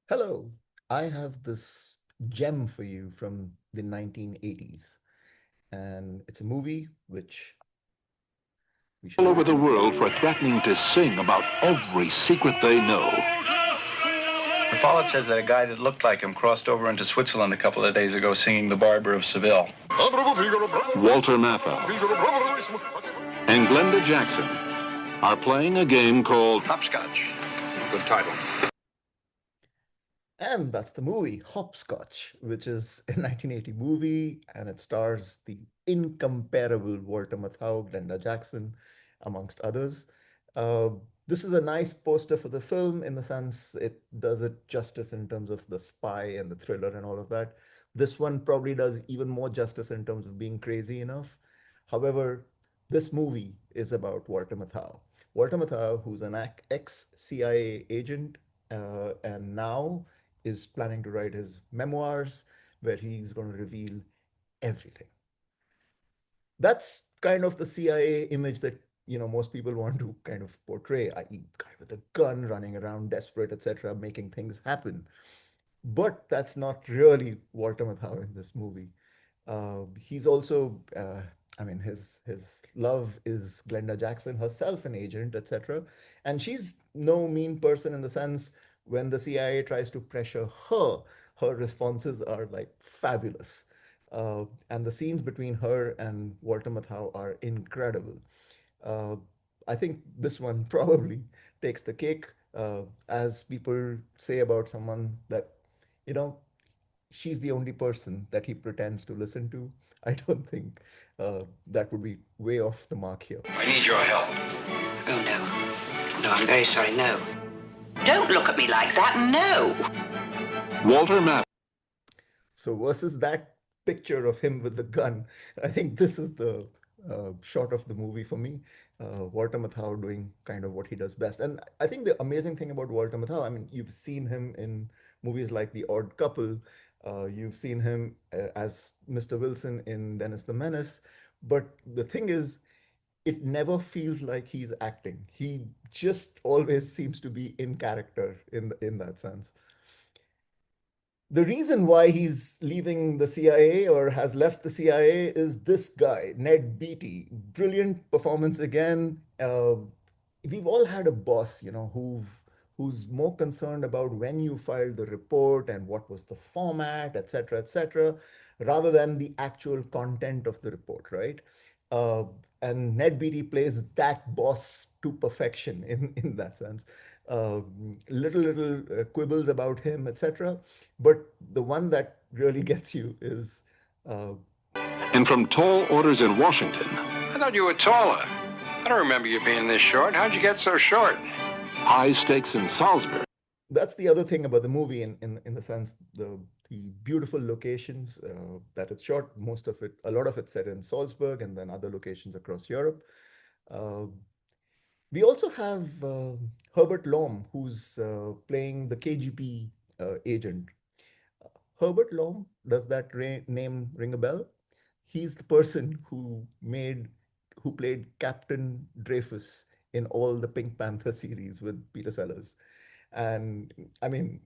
Hello, I have this gem for you from the 1980s, and it's a movie which we should All all over the watch. world for threatening to sing about every secret they know. The pilot says that a guy that looked like him crossed over into Switzerland a couple of days ago singing The Barber of Seville. Walter Matthau and Glenda Jackson are playing a game called Hopscotch. Good title. And that's the movie Hopscotch, which is a 1980 movie, and it stars the incomparable Walter Matthau, Glenda Jackson, amongst others. Uh, this is a nice poster for the film in the sense it does it justice in terms of the spy and the thriller and all of that. This one probably does even more justice in terms of being crazy enough. However, this movie is about Walter Matthau. Walter Matthau, who's an ex-CIA agent, and now is planning to write his memoirs where he's going to reveal everything. That's kind of the CIA image that most people want to kind of portray, i.e., guy with a gun running around desperate, etc., making things happen. But that's not really Walter Matthau in this movie. He's also, I mean, his love is Glenda Jackson herself, an agent, etc. And she's no mean person in the sense when the CIA tries to pressure her, her responses are like fabulous. And the scenes between her and Walter Matthau are incredible. Uh, I think this one probably takes the cake, as people say about someone that, you know, she's the only person that he pretends to listen to. I don't think that would be way off the mark here. I need your help. Oh, no. No, I'm very sorry, no. Don't look at me like that, no! Walter Matthau. So versus that picture of him with the gun, I think this is the shot of the movie for me. Walter Matthau doing kind of what he does best. And I think the amazing thing about Walter Matthau, I mean, you've seen him in movies like The Odd Couple. You've seen him as Mr. Wilson in Dennis the Menace. But the thing is, it never feels like he's acting. He just always seems to be in character in that sense. The reason why he's leaving the CIA or has left the CIA is this guy, Ned Beatty. Brilliant performance again. We've all had a boss, who's more concerned about when you filed the report and what was the format, etc., rather than the actual content of the report, right? Uh, and Ned Beatty plays that boss to perfection in that sense. Little quibbles about him, etc. But the one that really gets you is uh, And from tall orders in Washington, I thought you were taller. I don't remember you being this short. How'd you get so short? high stakes in Salisbury, that's the other thing about the movie in the sense the beautiful locations that it's shot. Most of it, a lot of it set in Salzburg and then other locations across Europe. Uh, we also have Herbert Lom, who's playing the KGB agent. Herbert Lom, does that name ring a bell? He's the person who played Captain Dreyfus in all the Pink Panther series with Peter Sellers. And I mean,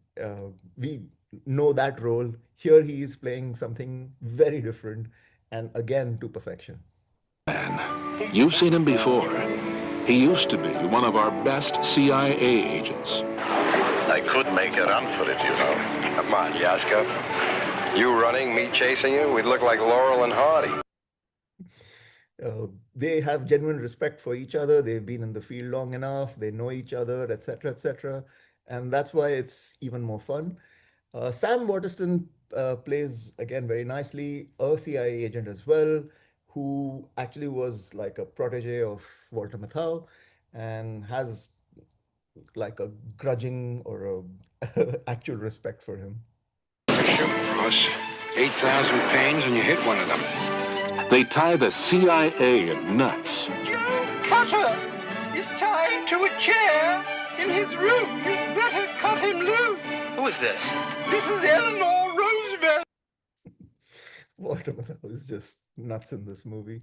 we know that role. Here he is playing something very different and again to perfection. man. You've seen him before. He used to be one of our best CIA agents. I could make a run for it, you know. Come on, Yasko. You running, me chasing you, we'd look like Laurel and Hardy. They have genuine respect for each other. They've been in the field long enough. They know each other, etc., etc. And that's why it's even more fun. Sam Waterston plays again very nicely, a CIA agent as well, who actually was like a protege of Walter Matthau and has like a grudging or a actual respect for him. Shoot, boss. 8,000 pains and you hit one of them. They tie the CIA in nuts. Cutter is tied to a chair in his room. You'd better cut him loose. Who is this? This is Eleanor Roosevelt. Walter Matthau is just nuts in this movie.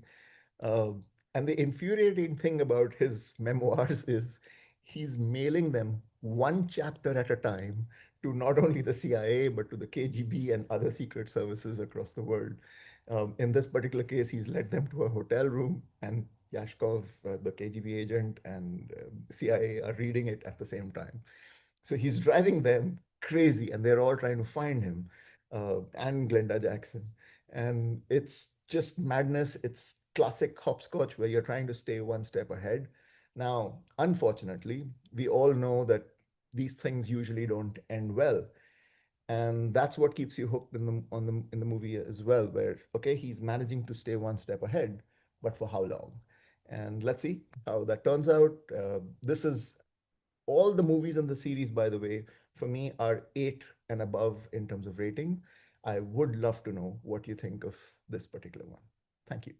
And the infuriating thing about his memoirs is he's mailing them one chapter at a time to not only the CIA, but to the KGB and other secret services across the world. In this particular case, he's led them to a hotel room, and Yashkov, the KGB agent, and CIA are reading it at the same time. So he's driving them crazy, and they're all trying to find him, and Glenda Jackson. And it's just madness. It's classic hopscotch where you're trying to stay one step ahead. Now, unfortunately, we all know that these things usually don't end well. And that's what keeps you hooked in the movie as well, where okay, he's managing to stay one step ahead, but for how long? And let's see how that turns out. This is all the movies in the series, by the way, for me are 8 and above in terms of rating. I would love to know what you think of this particular one. Thank you.